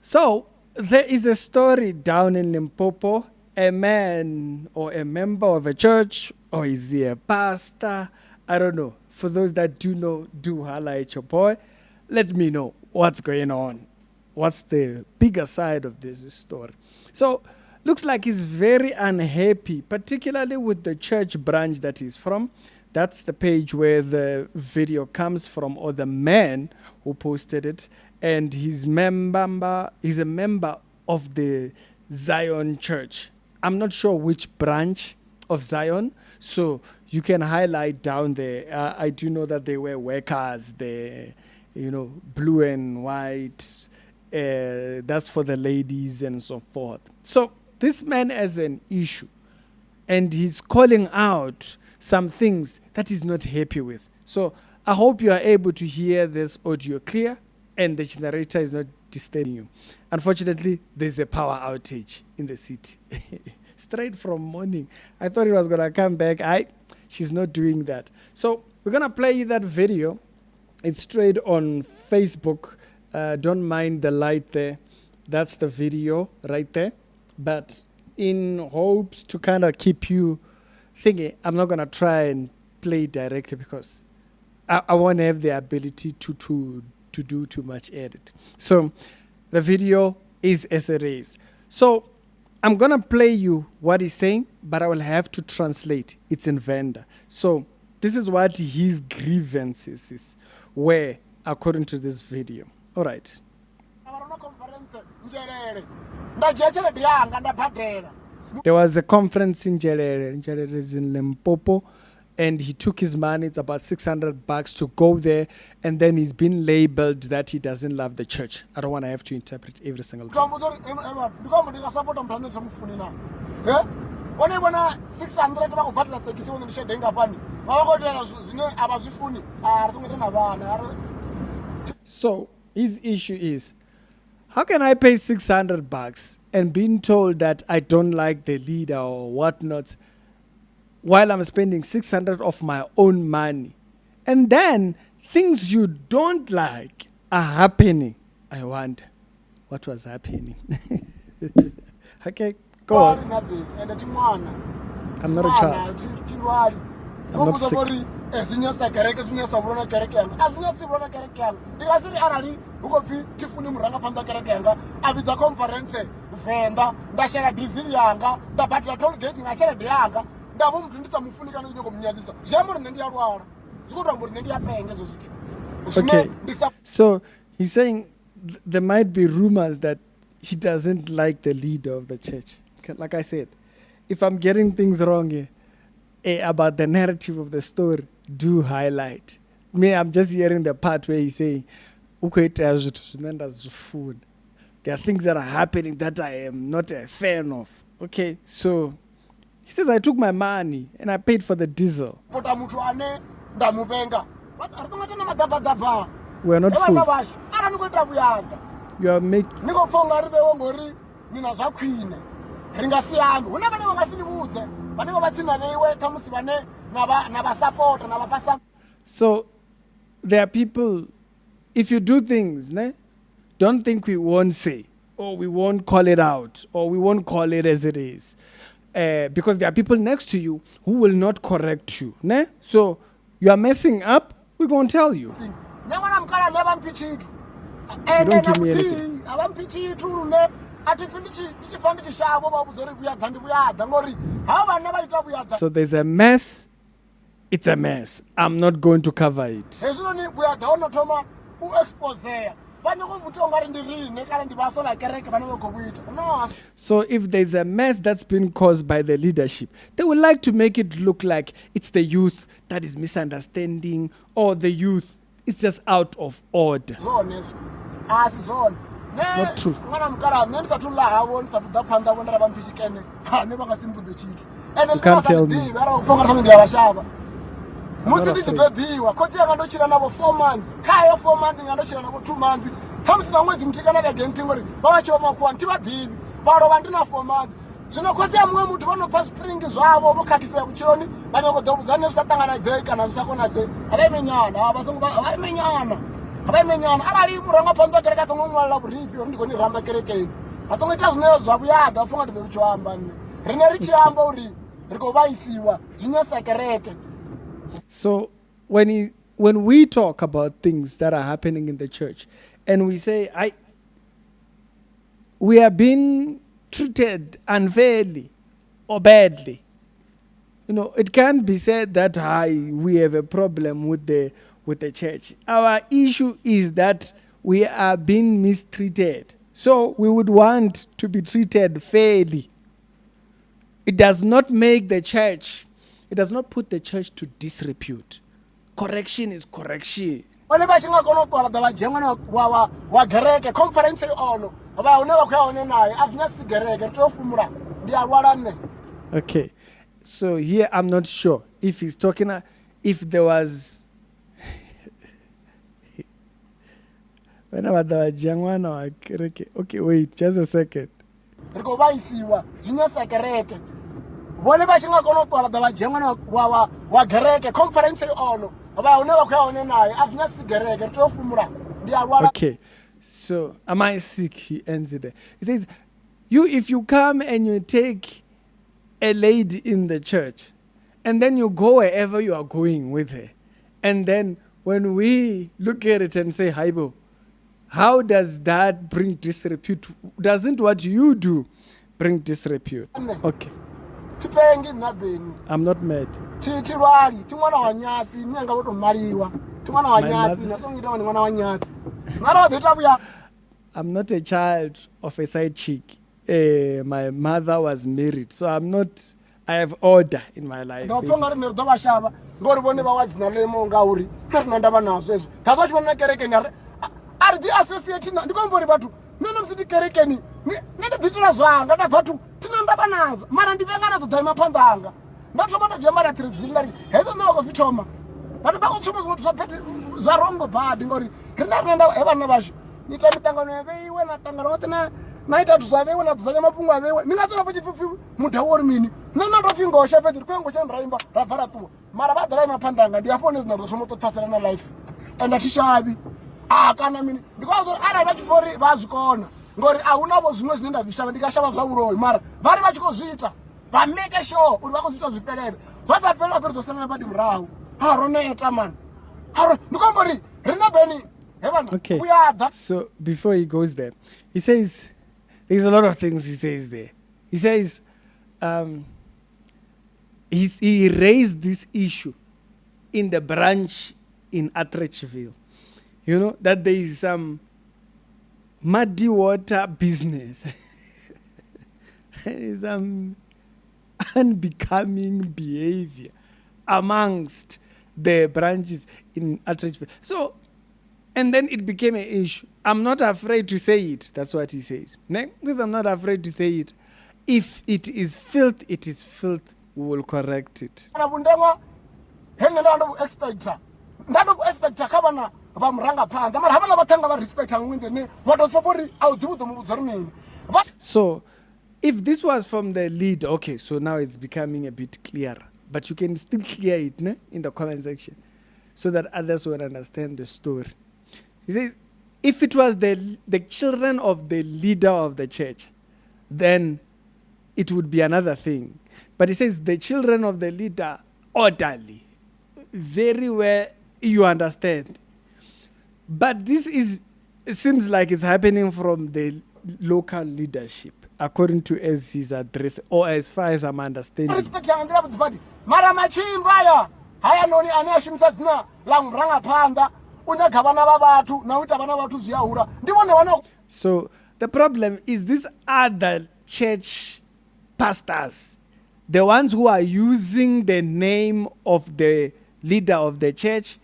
So there is a story down in Limpopo. A man or a member of a church, or is he a pastor? I don't know. For those that do know, do highlight your boy. Let me know what's going on. What's the bigger side of this story? So looks like he's very unhappy, particularly with the church branch that he's from. That's the page where the video comes from, or the man who posted it. And he's a member of the Zion Church. I'm not sure which branch of Zion, so you can highlight down there. I do know that they were workers, blue and white. That's for the ladies and so forth. So this man has an issue, and he's calling out some things that he's not happy with. So I hope you are able to hear this audio clear, and the generator is not disturbing you. Unfortunately, there's a power outage in the city. Straight from morning. I thought it was going to come back. She's not doing that. So we're going to play you that video. It's straight on Facebook. Don't mind the light there. That's the video right there. But in hopes to kind of keep you thinking, I'm not going to try and play directly because I won't have the ability to do too much edit. So the video is as it is. So I'm going to play you what he's saying, but I will have to translate. It's in Venda. So this is what his grievances were according to this video. All right. There was a conference in Njelele. Njelele is in Limpopo. And he took his money, it's about $600 to go there, and then he's been labeled that he doesn't love the church. I don't want to have to interpret every single thing. So his issue is, how can I pay $600 and being told that I don't like the leader or whatnot, while I'm spending 600 of my own money, and then things you don't like are happening? I wonder what was happening. Okay, go on. I'm not a child. I'm not sick. Okay, so he's saying there might be rumors that he doesn't like the leader of the church. Like I said, if I'm getting things wrong here about the narrative of the story, do highlight. Me, I'm just hearing the part where he's saying, there are things that are happening that I am not a fan of. Okay, so he says, I took my money and I paid for the diesel. We're not fools. You are making... So there are people, if you do things, don't think we won't say, or we won't call it out, or we won't call it as it is. Because there are people next to you who will not correct you. So you are messing up, we're going to tell you. You don't give me anything. So there's a mess. It's a mess. I'm not going to cover it. So if there's a mess that's been caused by the leadership, they would like to make it look like it's the youth that is misunderstanding, or the youth is just out of order. It's not true. You can't tell me. I'm not afraid. Abamenyana arali muranga phanḓa kereke songo ṅwalala vhurifhi uri ndi khou ni ramba kerekeni. A songo ita zwine zwa vhuyaḓa a fonga ndi ḓo tshi amba nne. Rine ri tshi amba uri ri khou vhaisiwa zwi nyasa kereke. So when we talk about things that are happening in the church and we say we are being treated unfairly or badly, it can't be said that we have a problem with the church. Our issue is that we are being mistreated. So we would want to be treated fairly. It does not make the church, it does not put the church to disrepute. Correction is correction. One ba shinga kono kwa da bajengwana wa gereke conference ono ba one ba khya one naye afinya sigereke to fumula ndi alwala nne. Okay. So here I'm not sure if he's talking if there was when about the bajengwana wa gereke. Okay, wait, just a second. Riko baisiwa zinyasa kereke. One ba shinga kono kwa da bajengwana wa gereke conference ono. Okay, so am I sick? He ends it there. He says, if you come and you take a lady in the church, and then you go wherever you are going with her, and then when we look at it and say, Haibo, how does that bring disrepute? Doesn't what you do bring disrepute? Okay. I'm not mad. I'm not a child of a side chick. My mother was married, so I have order in my life. None city kerekeni nende vitula zwanga da bvatu tinanda banazo mara ndivenga nazo daima pandanga ndatomata jemara trizvillari hezo ndoko vitoma vanhu vakutsoma zvoti zvapete zvarongo bhadi ngori rinda hevana vasho nita mitangano yaveiwe natangano kuti naita zvaveiwe nadzanya mapungu aveiwe ningatsona pachififi mudhau uri mini nanandofingaosha pete rikwengo chandraimba rabvara tuwa mara vadavai mapandanga ndiyafone zvinazvo zvomototasirana life ende atishavi kana mini ndikwazo ara vachifori vazvikona ngori aunavo zvimwe zvinoenda zvishava ndikashava zvauroyi mara vari vachikozviita vameke sure uri vakozviita zviperere zvadzapera perizosana pati murau haronoeta mani ndikombori rina beni okay. So before he goes there, he says there's a lot of things he says there. He says he raised this issue in the branch in Atteridgeville. That there is some muddy water business, some unbecoming behavior amongst the branches in Atteridgeville. So, and then it became an issue. I'm not afraid to say it. That's what he says. Because I'm not afraid to say it. If it is filth, it is filth. We will correct it. So, if this was from the lead, okay, so now it's becoming a bit clearer. But you can still clear it in the comment section so that others will understand the story. He says, if it was the children of the leader of the church, then it would be another thing. But he says the children of the leader orderly. Very well, you understand. But it seems like it's happening from the local leadership, according to as his address, or as far as I'm understanding. So the problem is these other church pastors, the ones who are using the name of the leader of the church,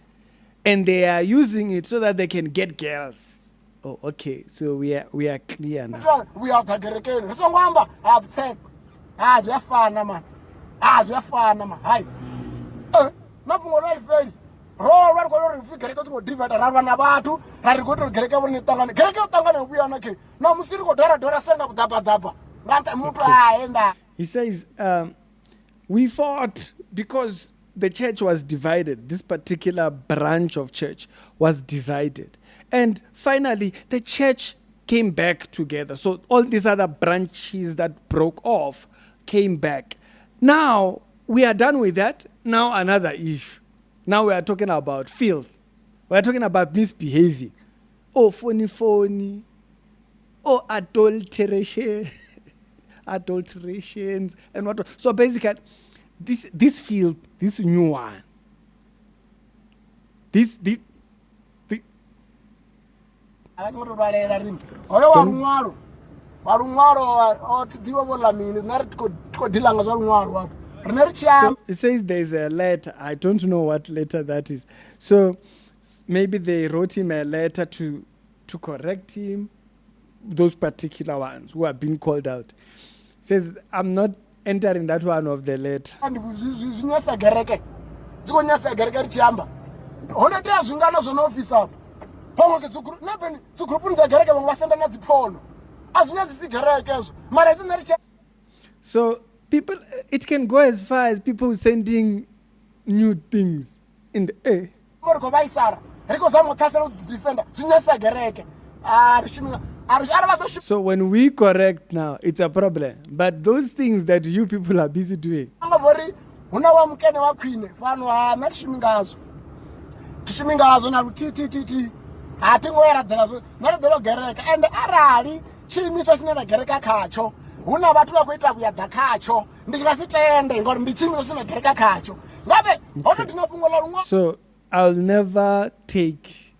and they are using it so that they can get girls. Oh, okay. So we are clear now. We are the so wamba upset. Jafana man. Jafana man. Hi. Nothing will very. Oh, we're going to figure out divide around about to go to Greco on the Tangan. Greco Tangan, we are not. No, Musiko Dora send up Daba. He says, we fought because the church was divided. This particular branch of church was divided. And finally, the church came back together. So all these other branches that broke off came back. Now we are done with that. Now another issue. Now we are talking about filth. We are talking about misbehaving. Oh, phony. Oh, adulterations and what. So basically, this filth, this new one, this akatororarera rini hoyo warumwaro oti ndivo volamini nari tikodhilanga zvarumwaro wapo rine richiyamba. So it says there's a letter. I don't know what letter that is. So maybe they wrote him a letter to correct him, those particular ones who have been called out. Says, I'm not entering that one of the letter. zvinyasa gereke dzikonyasa gereke richiyamba honotea zvingano zvonoofisa apo pamwe nepeni dzigurupuni dzegereke vamwe vasenda nadzipono hazvinyadzisi gereke ezvo mara isina richiyamba. So people, it can go as far as people sending new things in the air. morikovaisara rikozama kukasira kudifenda zvinyasa gereke So when we correct now, it's a problem. But those things that you people are busy doing. angavori huna wamukene wakwine vanhu hana tishimingazo narutitititi hatingoeradherazo narodhero gereka ende arali chiimiswa chinena gereka kacho huna vatu vakuita kuyadha kacho ndingasitende ngori ndichiimiswa china gereka kacho ngave hono ndinofungola rumwe. So I'll never take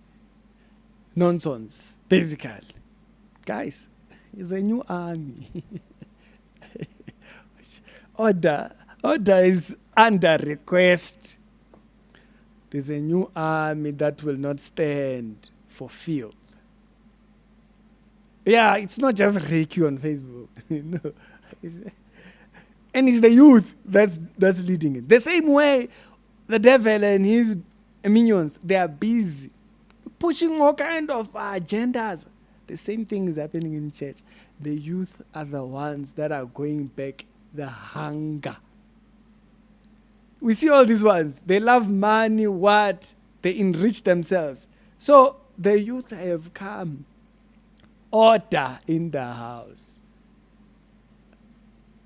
nonsense, basically. Guys, it's a new army. Order is under request. There's a new army that will not stand for filth. Yeah, it's not just Reiki on Facebook. No. And it's the youth that's leading it. The same way the devil and his minions, they are busy pushing all kind of agendas. The same thing is happening in church. The youth are the ones that are going back the hunger. We see all these ones. They love money, what? They enrich themselves. So the youth have come. Order in the house.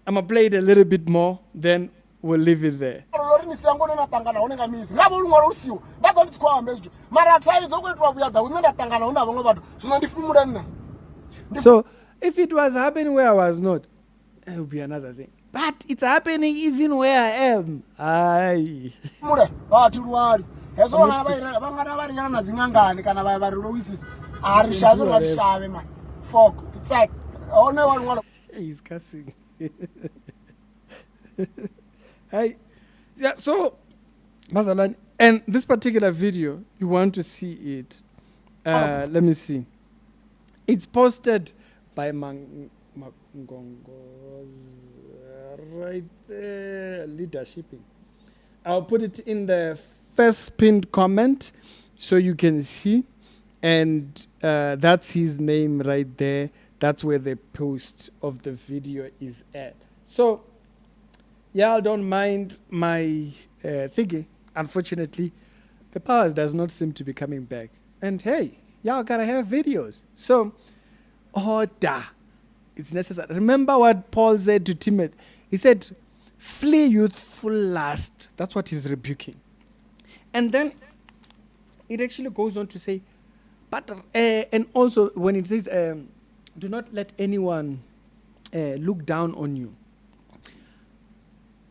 I'm going to play it a little bit more, then we'll leave it there. So if it was happening where I was not, it would be another thing. But it's happening even where I am. Aye. He's cussing. Hey. Yeah, so Mazalan, and this particular video, you want to see it. Let me see. It's posted by Mangongos right there, leadershiping. I'll put it in the first pinned comment so you can see. And that's his name right there. That's where the post of the video is at. So, y'all don't mind my thinking. Unfortunately, the powers does not seem to be coming back. And hey, y'all gotta have videos. So, order is necessary. Remember what Paul said to Timothy. He said, flee youthful lust. That's what he's rebuking. And then it actually goes on to say, but and also when it says, do not let anyone look down on you.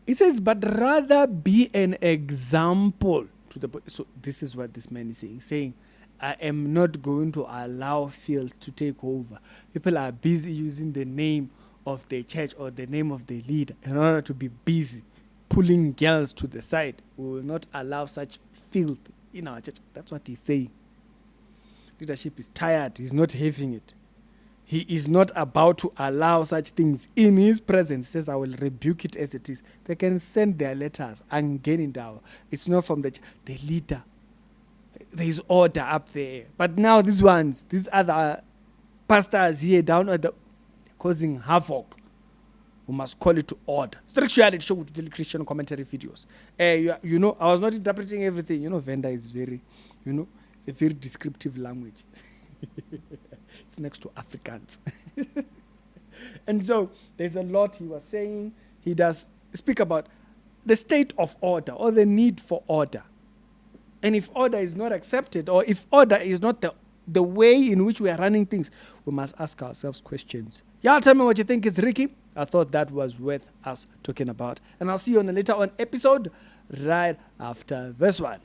It says, but rather be an example to the body. So this is what this man is saying. I am not going to allow filth to take over. People are busy using the name of the church or the name of the leader in order to be busy pulling girls to the side. We will not allow such filth in our church. That's what he's saying. Leadership is tired. He's not having it. He is not about to allow such things in his presence. He says, I will rebuke it as it is. They can send their letters and get it down. It's not from the leader. There is order up there. But now these ones, these other pastors here down at the causing havoc. We must call it to order. Structurally, show daily Christian commentary videos. I was not interpreting everything. Venda is very, it's a very descriptive language. It's next to Afrikaans. And so there's a lot he was saying. He does speak about the state of order or the need for order. And if order is not accepted, or if order is not the way in which we are running things, we must ask ourselves questions. Y'all tell me what you think is Ricky. I thought that was worth us talking about. And I'll see you on a later on episode right after this one.